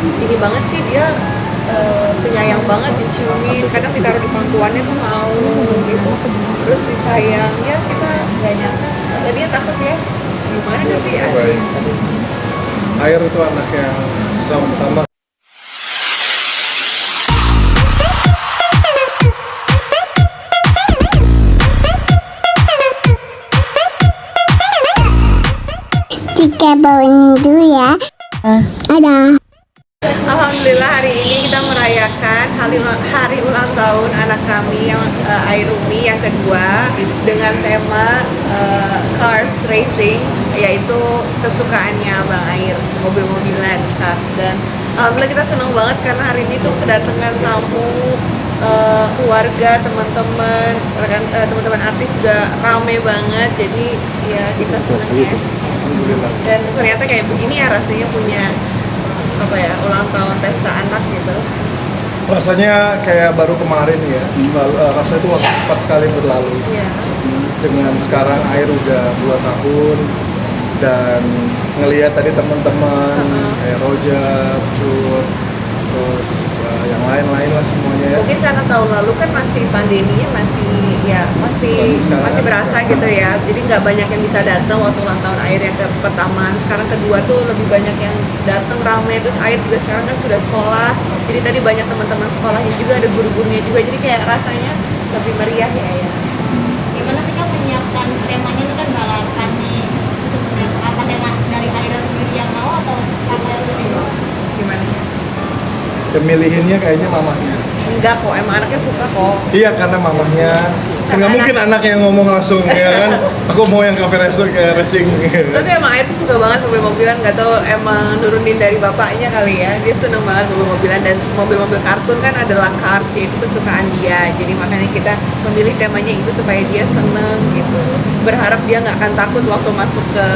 ini banget sih dia, penyayang banget, diciumin, kadang ditaruh di pangkuannya tuh mau gitu, terus disayang ya, kita nggak nyangka. Tadinya takut ya gimana Iya, tapi ya baik. Air itu anak yang selamat pertama. Tiga bawain dulu ya. Ada. Alhamdulillah hari ini kita merayakan hari ulang tahun anak kami yang Airumi yang kedua dengan tema Cars Racing, yaitu kesukaannya Bang Air, mobil-mobilan cars. Dan alhamdulillah kita senang banget karena hari ini tuh kedatangan tamu, keluarga, teman-teman, teman-teman artis juga rame banget. Jadi ya kita senang ya. Alhamdulillah. Dan ternyata kayak begini ya rasanya punya apa ya, ulang tahun pesta anak gitu. Rasanya kayak baru kemarin ya. Rasanya itu waktu cepat sekali berlalu. Iya. Dengan sekarang Air udah 2 tahun dan ngelihat tadi teman-teman kayak Roger, Cut, terus yang lain-lain lah semuanya ya. Mungkin karena tahun lalu kan masih pandeminya masih berasa gitu ya. Jadi nggak banyak yang bisa datang waktu ulang tahun Air yang pertama. Sekarang kedua tuh lebih banyak yang datang, rame. Terus Air juga sekarang kan sudah sekolah. Jadi tadi banyak teman-teman sekolahnya juga, ada guru-gurunya juga. Jadi kayak rasanya lebih meriah ya. Gimana sih Kak menyiapkan temanya itu kan balapan nih, apa tema dari Aira sendiri yang mau atau apa yang dulu? Gimana? Dan milihinnya kayaknya mamahnya. Enggak kok, emang anaknya suka kok. Iya, karena mamahnya kan nggak mungkin anak yang ngomong langsung ya kan. Aku mau yang cafe racing gitu. Tapi emang Air tuh suka banget mobil-mobilan, nggak tahu emang nurunin dari bapaknya kali ya. Dia seneng banget mobil-mobilan, dan mobil-mobil kartun kan adalah Cars, itu kesukaan dia. Jadi makanya kita memilih temanya itu supaya dia seneng gitu. Berharap dia nggak akan takut waktu masuk ke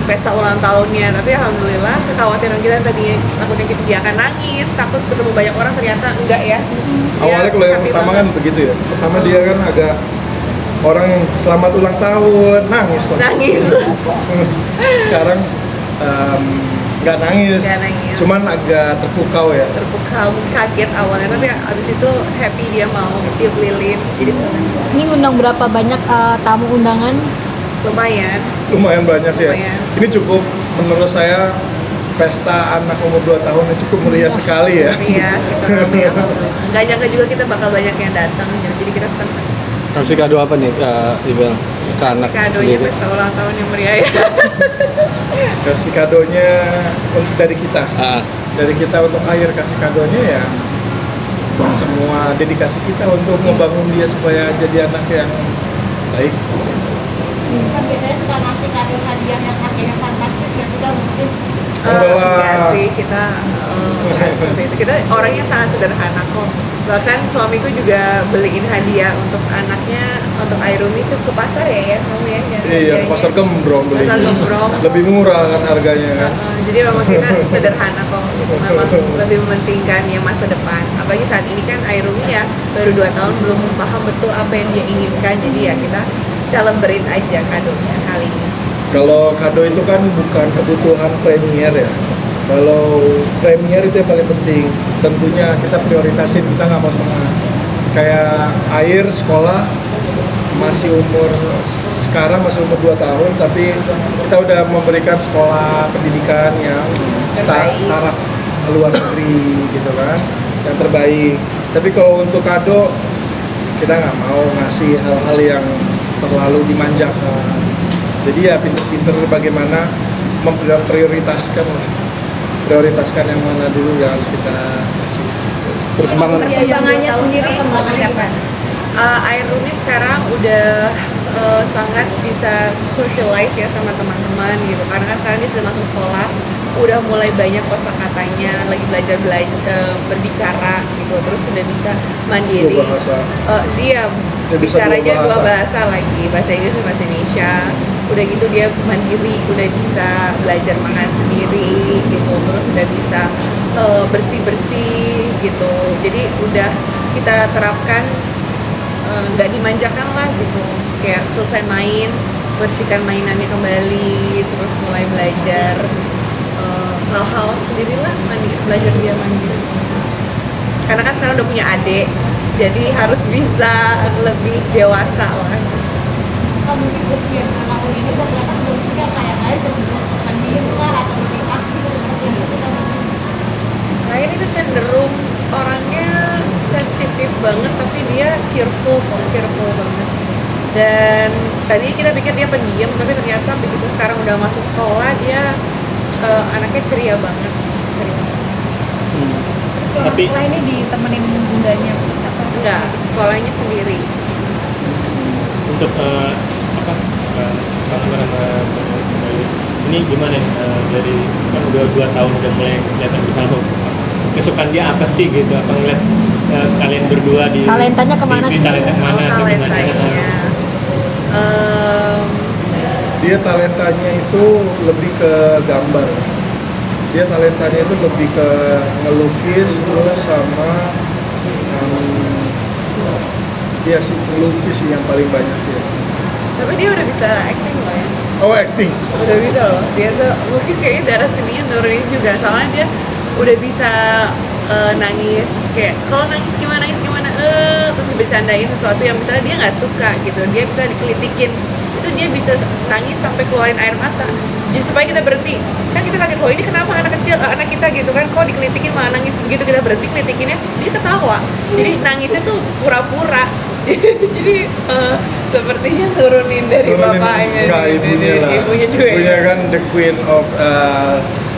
pesta ulang tahunnya. Tapi alhamdulillah kekhawatiran kita tadi takutnya dia akan nangis, takut ketemu banyak orang, ternyata enggak ya. Dia Awalnya kalau yang happy pertama banget. kan begitu ya. Pertama dia kan agak orang yang selamat ulang tahun nangis lah. Nangis. Sekarang nggak nangis, Nggak nangis. cuman agak terpukau ya. Terpukau, kaget awalnya, tapi abis itu happy, dia mau tiup lilin, jadi senang. Ini undang berapa banyak tamu undangan? Lumayan. Lumayan banyak sih ya. Lumayan. Ini cukup menurut saya pesta anak umur 2 tahun ini cukup meriah sekali ya. Iya, kita rame, alhamdulillah. Nggak nyangka juga kita bakal banyak yang datang, jadi kita senang. Kasih kado apa nih Ibel ke anak Kadonya sendiri? pesta ulang tahun yang meriah ya. Kasih kadonya dari kita. Ah, Dari kita untuk Air, kasih kadonya ya semua dedikasi kita untuk membangun dia supaya jadi anak yang baik. Kan biasanya suka ngasih kado hadiah yang harganya fantastis ya, sudah mungkin Enggak lah. Enggak sih, kita bukan seperti itu. Kita orangnya sangat sederhana kok. Bahkan suamiku juga beliin hadiah untuk anaknya, untuk Airumi itu ke pasar ya kamu ya. Iya, pasar gembrong beli. Pasar gembrong. Lebih murah kan harganya kan. Jadi memang kita sederhana kok. Memang lebih mementingkan ya masa depan. Apalagi saat ini kan Airumi ya baru 2 tahun, belum paham betul apa yang dia inginkan. Jadi ya kita celebrate aja kadonya kali ini. Kalau kado itu kan bukan kebutuhan premier ya. Kalau premier itu yang paling penting. Tentunya kita prioritasin, kita nggak mau setengah. Kayak Air sekolah sekarang masih umur 2 tahun, tapi kita udah memberikan sekolah pendidikan yang taraf luar negeri gitu kan, yang terbaik. Tapi kalau untuk kado kita nggak mau ngasih hal-hal yang terlalu dimanjakan. Jadi ya pinter-pinter bagaimana memprioritaskan yang mana dulu yang harus kita kasih. Perkembangannya sendiri apa? Airumi sekarang udah sangat bisa socialize ya sama teman-teman gitu, karena kan sekarang dia sudah masuk sekolah, udah mulai banyak kosakatanya, lagi belajar berbicara gitu, terus sudah bisa mandiri. 2 bahasa. Dia bisa bicaranya 2 2 bahasa. bahasa lagi, bahasa Inggris dan bahasa Indonesia. Udah gitu dia mandiri, udah bisa belajar makan sendiri gitu, terus udah bisa bersih-bersih gitu. Jadi udah kita terapkan, nggak dimanjakan lah gitu, kayak selesai main bersihkan mainannya kembali, terus mulai belajar hal-hal sendirilah belajar dia mandiri. Karena kan sekarang udah punya adik, jadi harus bisa lebih dewasa lah. Kalau mungkin usia 2 tahun ini gue kelihatan bentuknya kayak cenderung pendiam lah atau lebih aktif seperti itu kan. Ryan itu cenderung orangnya sensitif banget, tapi dia cheerful banget. Dan tadi kita pikir dia pendiam, tapi ternyata begitu sekarang udah masuk sekolah dia anaknya ceria banget. Terus kalau Tapi- sekolah ini ditemenin bundanya apa? Enggak, sekolahnya sendiri. Untuk ini gimana dari kan udah 2 tahun udah mulai kelihatan bersama, kesukaan dia apa sih gitu, apa ngeliat kalian berdua di Talentanya kemana di sih? talenta kemana atau gimana? Talentanya. Dia talentanya itu lebih ke gambar. Dia talentanya itu lebih ke ngelukis terus sama dia sih ngelukis sih yang paling banyak sih. Tapi dia udah bisa acting loh ya. Oh, acting. Udah bisa loh. Dia tuh mungkin kayaknya darah seninya nurunin juga. Soalnya dia udah bisa nangis. Kayak kalau nangis gimana terus dibercandain sesuatu yang misalnya dia nggak suka gitu. Dia bisa dikelitikin. Itu dia bisa nangis sampai keluarin air mata. Jadi supaya kita berhenti. Kan kita kaget, oh ini kenapa anak kecil, anak kita gitu kan, kok dikelitikin malah nangis. Begitu kita berhenti kelitikinnya, dia ketawa. Jadi nangisnya tuh pura-pura. Jadi sepertinya turunin dari bapaknya. Enggak, nih, ibunya dari lah. ibunya juga. Ibunya kan the queen of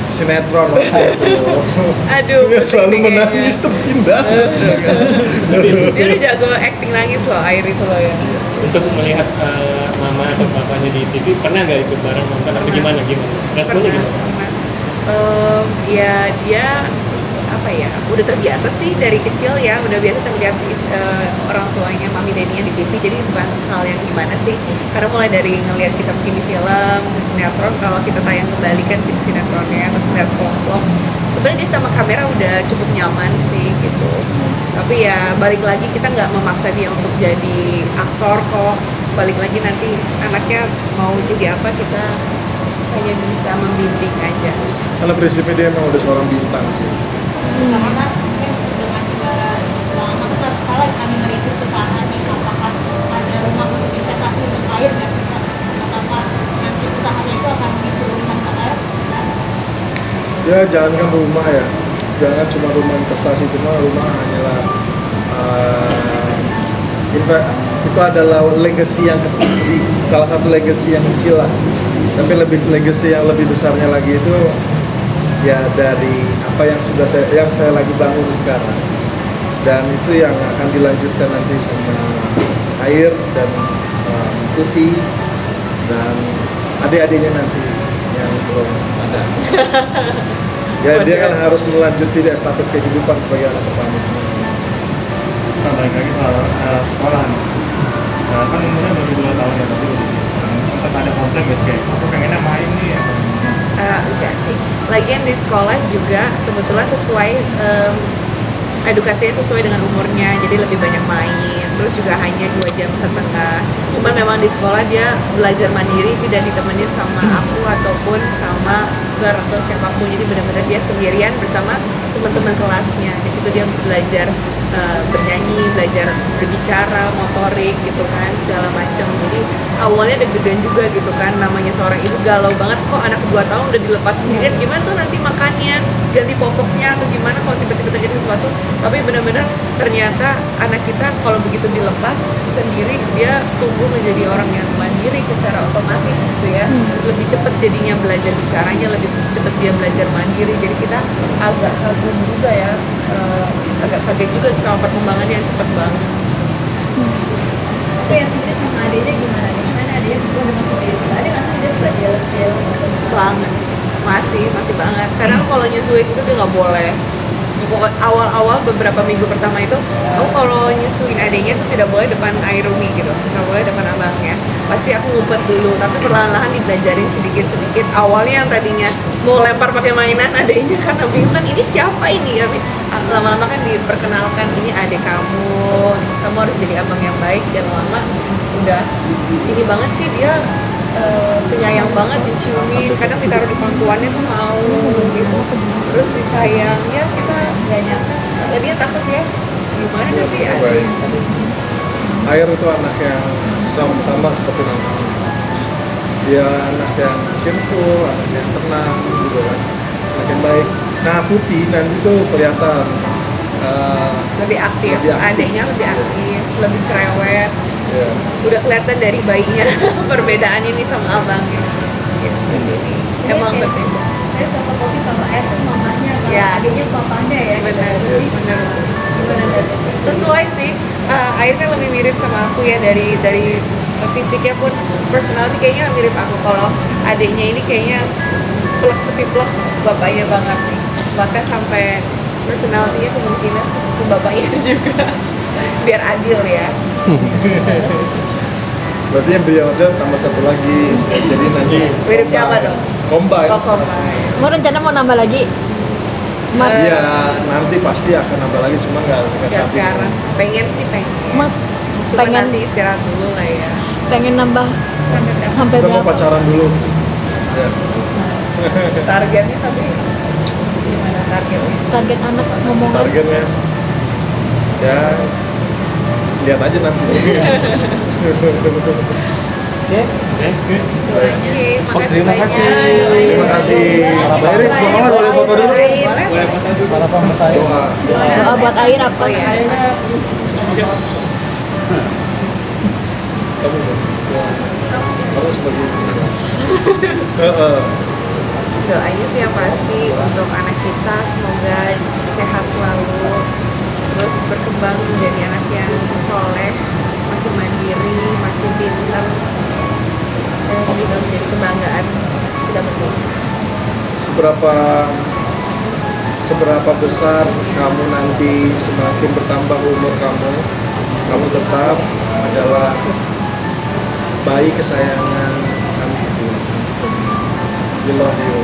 sinetron waktu itu. Aduh, Dia selalu penting kayaknya. menangis terpindah. Dia udah jago acting nangis loh, Air itu loh ya. Untuk melihat mama atau papanya di TV, pernah nggak ikut bareng nonton atau gimana? Responnya gimana? Pernah. Ya dia apa ya, udah terbiasa sih dari kecil ya, udah biasa terlihat orang tuanya mami dadinya di TV, jadi bukan hal yang gimana sih, karena mulai dari ngelihat kita bikin di film, terus sinetron, kalau kita tayang kembali kan di sinetronnya, terus ngeliat vlog-vlog, sebenarnya dia sama kamera udah cukup nyaman sih gitu. Tapi ya balik lagi, kita nggak memaksa dia untuk jadi aktor kok, balik lagi nanti anaknya mau jadi apa, kita hanya bisa membimbing aja. Karena prinsipnya dia emang udah seorang bintang sih. Karena dengan segala pengalaman salah kami merintis usaha nih, apakah ada rumah untuk investasi untuk air nggak sih? Apa nanti usahanya itu akan diturunkan ke air? Ya jangankan rumah ya, jangan cuma rumah investasi, cuma rumah hanyalah itu adalah legacy yang kecil, salah satu legacy yang kecil lah. Tapi legacy yang lebih besarnya lagi itu ya dari apa yang saya lagi bangun sekarang, dan itu yang akan dilanjutkan nanti sama Air dan Putih dan adik-adiknya nanti yang belum ada. Ya dia kan harus melanjutkan estafet kehidupan sebagai anak pertama. Kita balik lagi soal sekolah nih. Kan umurnya baru 2 tahun ya, tapi udah di sekolah. Sempat ada komplain guys kayak, aku pengennya main nih ya. Enggak sih. Lagian di sekolah juga kebetulan sesuai edukasinya sesuai dengan umurnya, jadi lebih banyak main. Terus juga hanya 2,5 jam. Cuma memang di sekolah dia belajar mandiri, tidak ditemenin sama aku ataupun sama suster atau siapapun. Jadi benar-benar dia sendirian bersama teman-teman kelasnya. Di situ dia belajar bernyanyi, belajar berbicara, motorik gitu kan, segala macam. Jadi awalnya deg-degan juga gitu kan, namanya seorang ibu galau banget, kok anak 2 tahun udah dilepas sendirian, gimana tuh nanti makannya, ganti popoknya atau gimana kalau tiba-tiba terjadi sesuatu. Tapi benar-benar ternyata anak kita kalau begitu dilepas sendiri, dia tumbuh menjadi orang yang mandiri secara otomatis gitu ya. Lebih cepat jadinya belajar bicaranya, lebih cepat dia belajar mandiri. Jadi kita agak kagum juga ya, agak kaget juga sama perkembangannya yang cepat banget. Tapi yang sendiri sama adiknya gimana nih? Kan adiknya udah masuk di ada nggak sih dia suka jelas Banget, masih banget. Karena kalau nyusuin itu dia nggak boleh. Pokoknya awal-awal beberapa minggu pertama itu, aku kalau nyusuin adiknya itu tidak boleh depan Airumi gitu, nggak boleh depan abangnya. Pasti aku ngumpet dulu, tapi perlahan-lahan dibelajarin sedikit-sedikit. Awalnya yang tadinya mau lempar pakai mainan adiknya karena bingung kan ini siapa ini, tapi lama-lama kan diperkenalkan ini adik kamu harus jadi abang yang baik, dan lama udah ini banget sih dia penyayang banget, diciumin, kadang ditaruh di pangkuannya tuh mau gitu, terus disayang ya, kita nggak nyangka. Tadinya takut ya gimana Iya, nanti ya. baik. Air itu anak yang sama seperti namanya. Dia anak yang cheerful, anak yang tenang gitu kan, anak yang baik. Nah Putih nanti tuh kelihatan Lebih aktif, Lebih aktif. adiknya lebih aktif, lebih cerewet, ya, udah kelihatan dari bayinya perbedaan ini sama abangnya gitu. Jadi emang Iya, berbeda. Saya fotokopi kalau ayah tuh mamanya, kalau Ya. adiknya papanya ya. Benar, Yes. benar. Gimana dari? Sesuai sih, Air kan lebih mirip sama aku ya, dari fisiknya pun, personality kayaknya mirip aku. Kalau adiknya ini kayaknya plek ketiplek bapaknya banget nih, bahkan sampai personality-nya kemungkinan ke bapaknya juga. Biar adil ya. berarti yang beyond tambah satu lagi. Jadi nanti Mirip siapa dong? Combine. Oh, combine. Mau rencana mau nambah lagi? Iya, nanti pasti akan nambah lagi, cuma nggak Ya saat ini. sekarang pengen sih pengen. Mak Cuma pengen nanti istirahat dulu lah ya. pengen nambah Sampai berapa? sampai Kita mau berapa? pacaran dulu. Ya. Targetnya tapi gimana targetnya? Target anak ngomongan. Targetnya ya lihat aja nanti. Oke, makasih terima banyak. kasih. Terima kasih. Mbak Iris, Bang Omar boleh foto dulu? Boleh. Boleh foto dulu. Doa. Doa buat air apa? Oh iya. Kamu dong. Harus sebagai Heeh. Doanya sih yang pasti untuk anak kita semoga sehat selalu, terus berkembang menjadi anak yang soleh, makin mandiri, makin pintar, dan bisa menjadi kebanggaan kita berdua. Seberapa besar kamu nanti, semakin bertambah umur kamu tetap adalah bayi kesayangan kami. We love you.